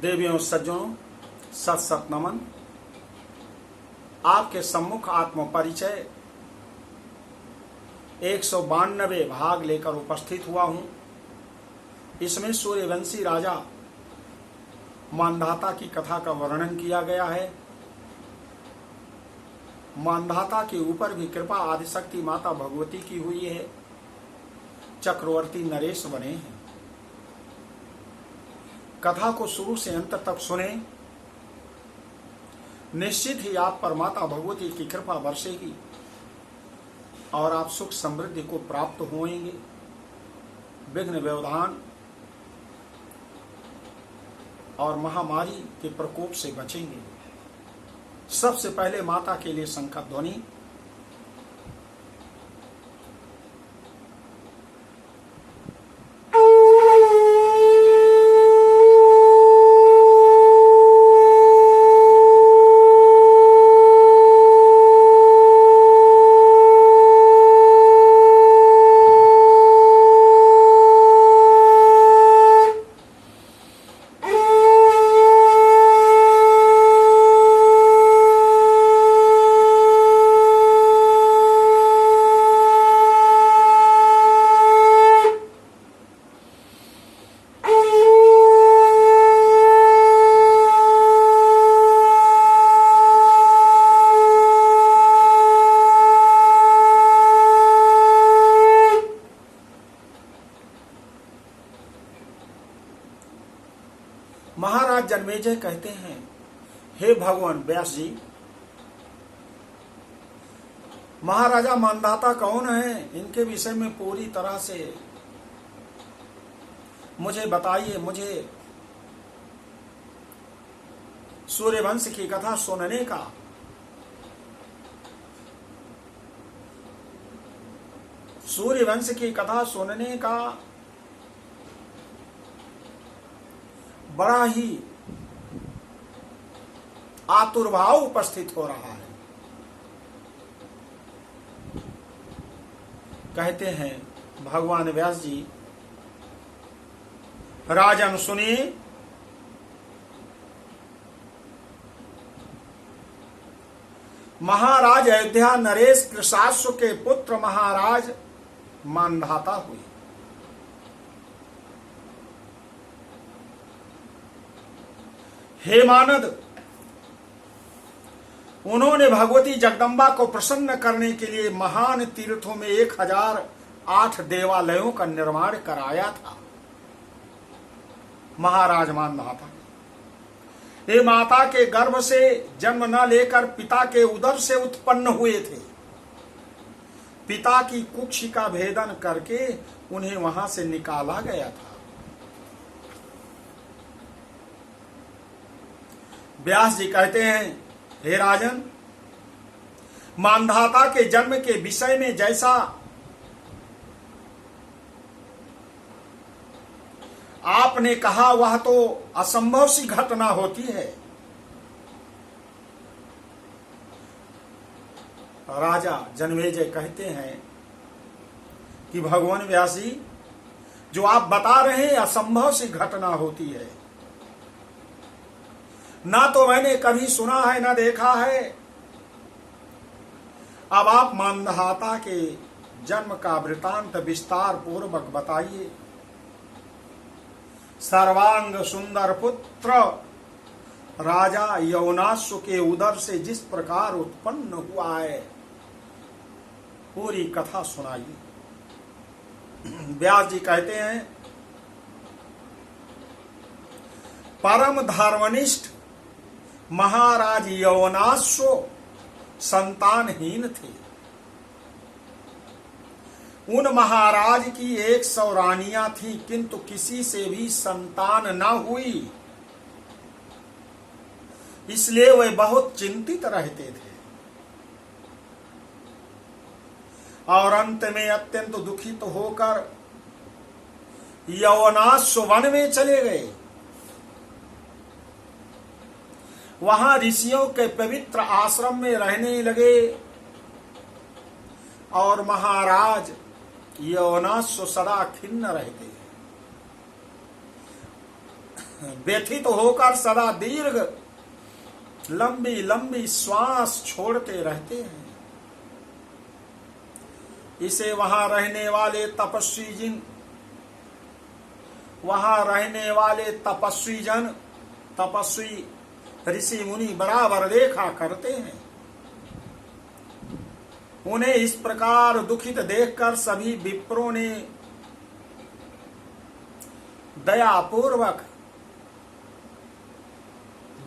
देवियों सज्जनों, सत सत नमन। आपके सम्मुख आत्म परिचय 192 भाग लेकर उपस्थित हुआ हूं। इसमें सूर्यवंशी राजा मांधाता की कथा का वर्णन किया गया है। मांधाता के ऊपर भी कृपा आदिशक्ति माता भगवती की हुई है। चक्रवर्ती नरेश बने हैं। कथा को शुरू से अंत तक सुने, निश्चित ही आप पर माता भगवती की कृपा बरसेगी और आप सुख समृद्धि को प्राप्त होंगे, विघ्न व्यवधान और महामारी के प्रकोप से बचेंगे। सबसे पहले माता के लिए शंख ध्वनि। महाराज जन्मेजय कहते हैं, हे भगवान व्यास जी, महाराजा मांधाता कौन है? इनके विषय में पूरी तरह से मुझे बताइए। मुझे सूर्यवंश की कथा सुनने का बड़ा ही आतुरभाव उपस्थित हो रहा है। कहते हैं भगवान व्यास जी, राजन सुनिए, महाराज अयोध्या नरेश कृशाश्व के पुत्र महाराज मांधाता हुए। हेमानद, उन्होंने भगवती जगदम्बा को प्रसन्न करने के लिए महान तीर्थों में 1008 देवालयों का निर्माण कराया था। महाराज मांधाता ये माता के गर्भ से जन्म न लेकर पिता के उदर से उत्पन्न हुए थे। पिता की कुक्षी का भेदन करके उन्हें वहां से निकाला गया था। व्यास जी कहते हैं, हे राजन, मांधाता के जन्म के विषय में जैसा आपने कहा वह तो असंभव सी घटना होती है। राजा जन्मेजय कहते हैं कि भगवान व्यास जी, जो आप बता रहे हैं असंभव सी घटना होती है। ना तो मैंने कभी सुना है ना देखा है। अब आप मांधाता के जन्म का वृतांत विस्तार पूर्वक बताइए। सर्वांग सुंदर पुत्र राजा यवनाश्व के उदर से जिस प्रकार उत्पन्न हुआ है, पूरी कथा सुनाइए। व्यास जी कहते हैं, परम धर्मनिष्ठ महाराज यवनाश्व संतानहीन थे। उन महाराज की 100 रानियां थी, किंतु किसी से भी संतान न हुई। इसलिए वे बहुत चिंतित रहते थे और अंत में अत्यंत दुखित होकर यवनाश्व वन में चले गए। वहां ऋषियों के पवित्र आश्रम में रहने लगे और महाराज यवनाश्व सदा खिन्न रहते। व्यथित होकर सदा दीर्घ लंबी लंबी श्वास छोड़ते रहते हैं। इसे वहां रहने वाले तपस्वी जन तपस्वी ऋषि मुनि बराबर देखा करते हैं। उन्हें इस प्रकार दुखित देखकर सभी विप्रों ने दयापूर्वक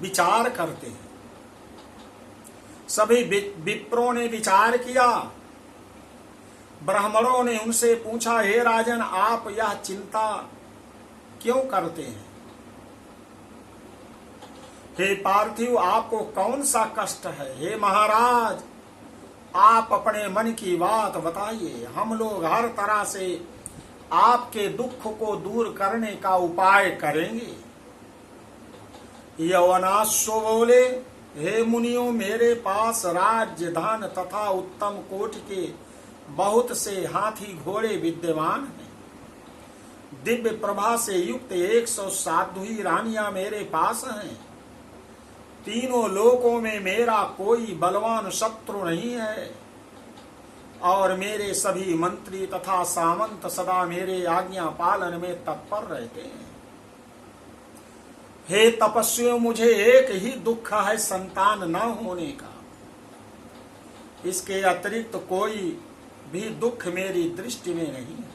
विचार करते हैं। सभी विप्रों ने विचार किया। ब्राह्मणों ने उनसे पूछा, हे राजन, आप यह चिंता क्यों करते हैं? हे पार्थिव, आपको कौन सा कष्ट है? हे महाराज, आप अपने मन की बात बताइए। हम लोग हर तरह से आपके दुख को दूर करने का उपाय करेंगे। यवनाश्व बोले, हे मुनियों, मेरे पास राज्य धन तथा उत्तम कोटि के बहुत से हाथी घोड़े विद्यमान हैं। दिव्य प्रभा से युक्त 100 साध्वी रानियां मेरे पास हैं। तीनों लोकों में मेरा कोई बलवान शत्रु नहीं है और मेरे सभी मंत्री तथा सामंत सदा मेरे आज्ञा पालन में तत्पर रहते हैं। हे तपस्वियों, मुझे एक ही दुख है, संतान न होने का। इसके अतिरिक्त कोई भी दुख मेरी दृष्टि में नहीं है।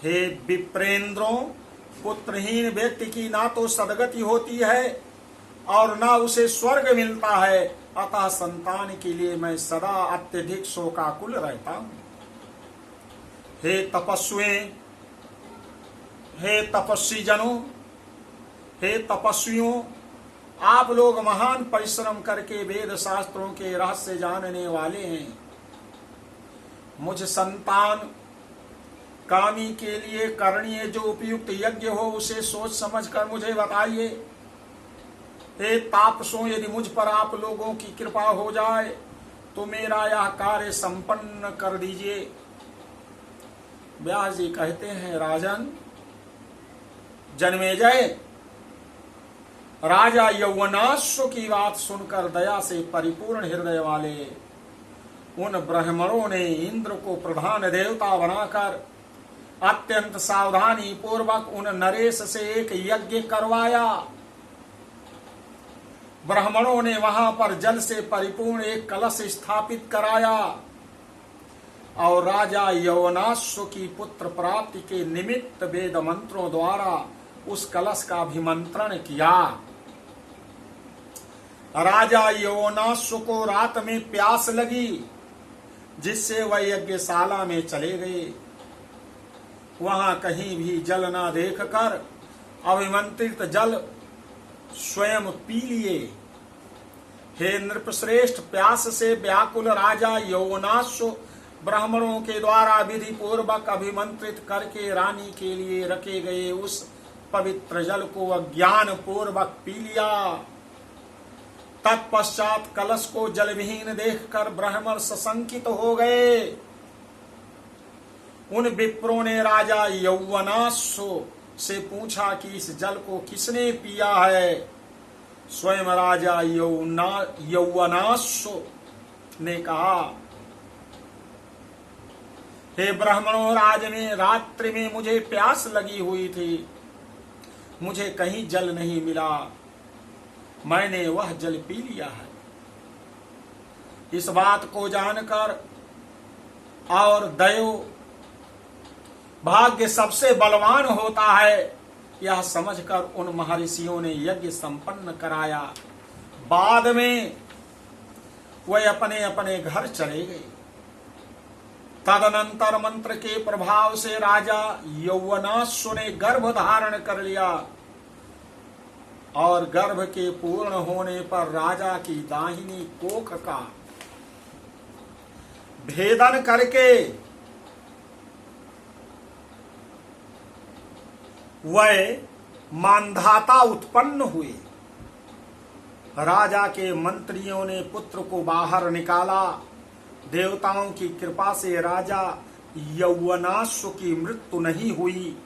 हे विप्रेंद्रों, पुत्रहीन व्यक्ति की ना तो सदगति होती है और ना उसे स्वर्ग मिलता है, अतः संतान के लिए मैं सदा अत्यधिक शोकाकुल रहता हूं। हे तपस्वी जनों, हे तपस्वियों, आप लोग महान परिश्रम करके वेद शास्त्रों के रहस्य जानने वाले हैं। मुझ संतान कामी के लिए करणीय जो उपयुक्त यज्ञ हो उसे सोच समझकर मुझे बताइए। हे तापसों, यदि मुझ पर आप लोगों की कृपा हो जाए तो मेरा यह कार्य संपन्न कर दीजिए। व्यास जी कहते हैं, राजन जन्मेजय, राजा यौवनाश्व की बात सुनकर दया से परिपूर्ण हृदय वाले उन ब्राह्मणों ने इंद्र को प्रधान देवता बनाकर अत्यंत सावधानी पूर्वक उन नरेश से एक यज्ञ करवाया। ब्राह्मणों ने वहां पर जल से परिपूर्ण एक कलश स्थापित कराया और राजा यौवनाश्व की पुत्र प्राप्ति के निमित्त वेद मंत्रों द्वारा उस कलश का अभिमंत्रण किया। राजा यौवनाश्व को रात में प्यास लगी, जिससे वह यज्ञशाला में चले गए। वहां कहीं भी जल न देखकर अभिमंत्रित जल स्वयं पी लिए। हे नृपश्रेष्ठ, प्यास से व्याकुल राजा यौवनाश्व ब्राह्मणों के द्वारा विधि पूर्वक अभिमंत्रित करके रानी के लिए रखे गए उस पवित्र जल को अज्ञान पूर्वक पी लिया। तत्पश्चात कलश को जलविहीन देखकर ब्राह्मण सशंकित हो गए। उन विप्रों ने राजा यौवनाश्व से पूछा कि इस जल को किसने पिया है। स्वयं राजा यौवनाश्व ने कहा, हे ब्राह्मणों, रात्रि में मुझे प्यास लगी हुई थी, मुझे कहीं जल नहीं मिला, मैंने वह जल पी लिया है। इस बात को जानकर और दैव भाग्य सबसे बलवान होता है, यह समझकर उन महर्षियों ने यज्ञ संपन्न कराया। बाद में वह अपने अपने घर चले गए। तदनंतर मंत्र के प्रभाव से राजा यौवनाश्व ने गर्भ धारण कर लिया और गर्भ के पूर्ण होने पर राजा की दाहिनी कोख का भेदन करके वह मानधाता उत्पन्न हुए। राजा के मंत्रियों ने पुत्र को बाहर निकाला। देवताओं की कृपा से राजा यौवनाश्व की मृत्यु नहीं हुई।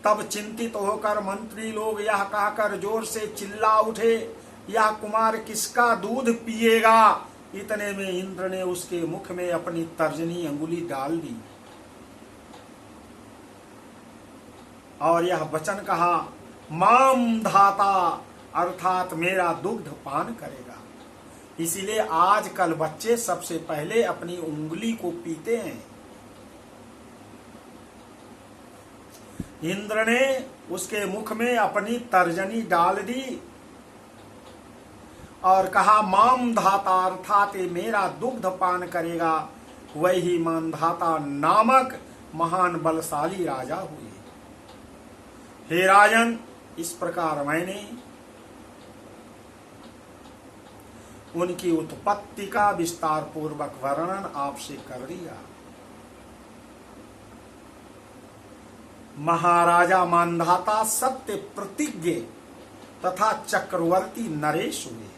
तब चिंतित होकर मंत्री लोग यह कहकर जोर से चिल्ला उठे, यह कुमार किसका दूध पिएगा। इतने में इंद्र ने उसके मुख में अपनी तर्जनी अंगुली डाल दी और यह वचन कहा, माम धाता, अर्थात मेरा दुग्ध पान करेगा। इसीलिए आजकल बच्चे सबसे पहले अपनी उंगली को पीते हैं। इंद्र ने उसके मुख में अपनी तर्जनी डाल दी और कहा, माम धाता, अर्थात मेरा दुग्ध पान करेगा। वही मानधाता नामक महान बलशाली राजा हुए। हे राजन, इस प्रकार मैंने उनकी उत्पत्ति का विस्तार पूर्वक वर्णन आपसे कर दिया। महाराजा मानधाता सत्य प्रतिज्ञ तथा चक्रवर्ती नरेश हुए।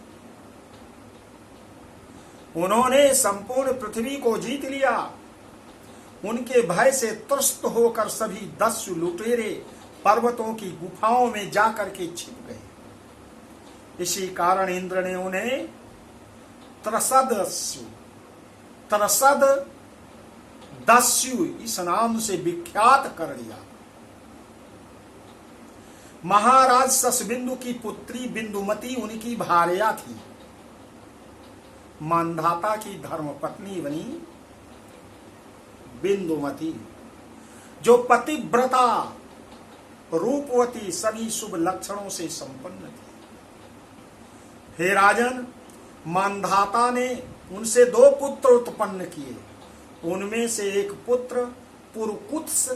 उन्होंने संपूर्ण पृथ्वी को जीत लिया। उनके भय से त्रस्त होकर सभी दस्यु लुटेरे पर्वतों की गुफाओं में जाकर के छिप गए। इसी कारण इंद्र ने उन्हें त्रसद दस्यु इस नाम से विख्यात कर दिया। महाराज ससबिंदु की पुत्री बिंदुमती उनकी भार्या थी। मानधाता की धर्मपत्नी बनी बिंदुमती, जो पतिव्रता रूपवती सभी शुभ लक्षणों से संपन्न थी। हे राजन, मानधाता ने उनसे 2 पुत्र उत्पन्न किए। उनमें से एक पुत्र पुरकुत्स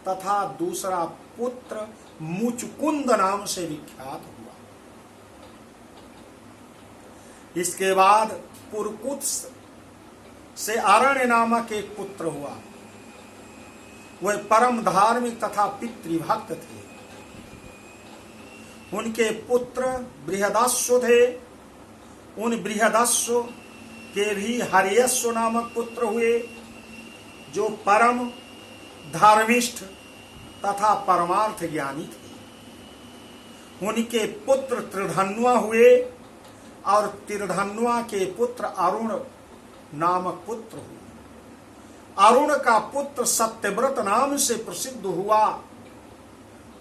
तथा दूसरा पुत्र मुचकुंद नाम से विख्यात हुआ। इसके बाद पुरकुत्स से अरण्य नामक एक पुत्र हुआ। वह परम धार्मिक तथा पितृभक्त थे। उनके पुत्र बृहदाश्व थे। उन बृहदाश्व के भी हरियश्व नामक पुत्र हुए, जो परम धर्मिष्ठ तथा परमार्थ ज्ञानी थे। उनके पुत्र त्रिधन्वा हुए और त्रिधन्वा के पुत्र अरुण नामक पुत्र हुए। अरुण का पुत्र सत्यव्रत नाम से प्रसिद्ध हुआ।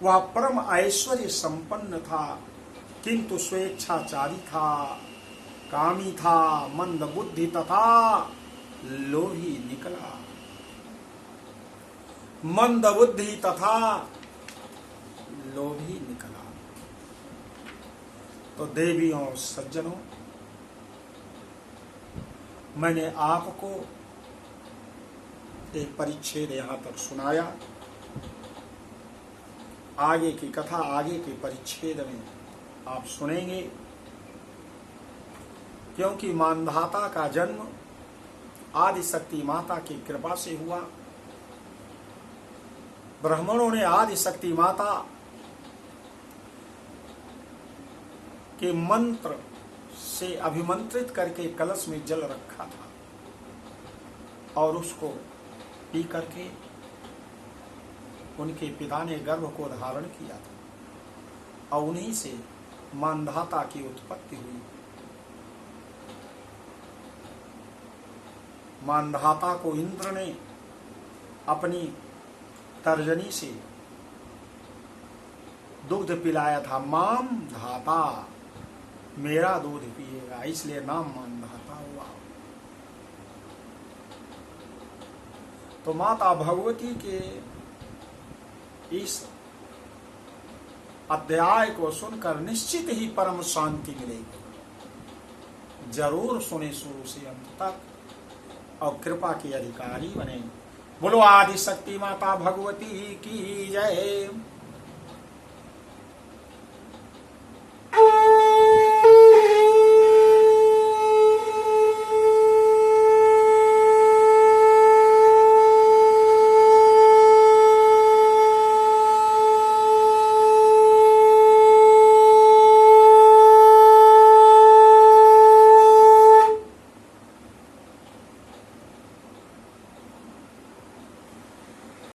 वह परम ऐश्वर्य संपन्न था, किंतु स्वेच्छाचारी था, कामी था, मंद बुद्धि तथा लोभी निकला। मंद बुद्धि तथा लोभी निकला। तो देवियों और सज्जनों, मैंने आपको एक परिच्छेद यहां तक सुनाया। आगे की कथा आगे के परिच्छेद में आप सुनेंगे, क्योंकि मानधाता का जन्म आदि शक्ति माता की कृपा से हुआ। ब्राह्मणों ने आदि शक्ति माता के मंत्र से अभिमंत्रित करके कलश में जल रखा था और उसको पी करके उनके पिता ने गर्भ को धारण किया था और उन्हीं से मानधाता की उत्पत्ति हुई। मानधाता को इंद्र ने अपनी तर्जनी से दुग्ध पिलाया था। माम धाता, मेरा दूध पिएगा, इसलिए नाम मानधाता हुआ। तो माता भगवती के इस अध्याय को सुनकर निश्चित ही परम शांति मिलेगी। जरूर सुने शुरू से अंत तक और कृपा के अधिकारी बने। बोलो आदि शक्ति माता भगवती की जय।